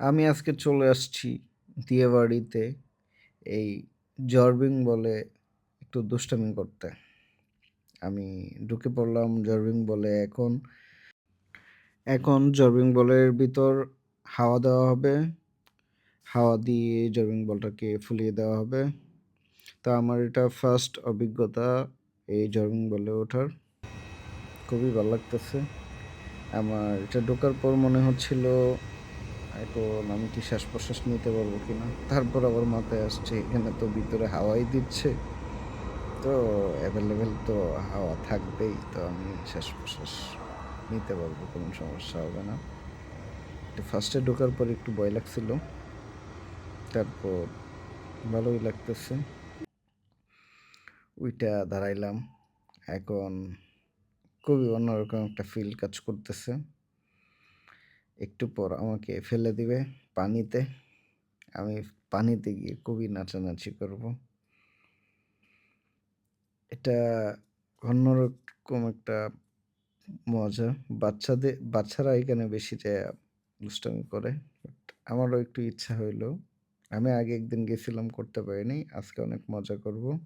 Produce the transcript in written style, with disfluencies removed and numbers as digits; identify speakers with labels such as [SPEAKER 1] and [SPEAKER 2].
[SPEAKER 1] আমি আজকে চলে আসছি দিয়াবাড়িতে এই জর্বিং বলে একটু দুষ্টামি করতে। আমি ঢুকে পড়লাম জর্বিং বলে। এখন জর্বিং বলের ভিতর হাওয়া দেওয়া হবে। হাওয়া দিয়ে জর্বিং বলটাকে ফুলিয়ে দেওয়া হবে। তো আমার এটা ফার্স্ট অভিজ্ঞতা এই জর্বিং বলে ওঠার। খুবই ভাল লাগতেছে। আমার এটা ঢোকার পর মনে হচ্ছিল এখন আমি কি শ্বাস-প্রশ্বাস নিতে পারবো কিনা? তারপর আবার মাথায় আসছে এখানে তো ভিতরে হাওয়াই দিচ্ছে। তো এভেইলেবল তো হাওয়া থাকবেই। তো আমি শ্বাস-প্রশ্বাস নিতে পারবো, কোনো সমস্যা হবে না। তো ফার্স্টে ঢোকার পর একটু ভয় লাগছিল। তারপর ভালোই লাগতেছে। উইঠা দাঁড়াইলাম। এখন খুবই অন্যরকম একটা ফিল কাজ করতেছে। একটু পর আমাকে ফেলে দিবে পানিতে। আমি পানিতে গিয়ে খুবই নাচানাচি করব। এটা অন্যরকম একটা মজা। বাচ্চারা এখানে বেশি যায়া দুষ্টামি করে। বাট আমারও একটু ইচ্ছা হইল। আমি আগে একদিন গেছিলাম, করতে পারিনি। আজকে অনেক মজা করব।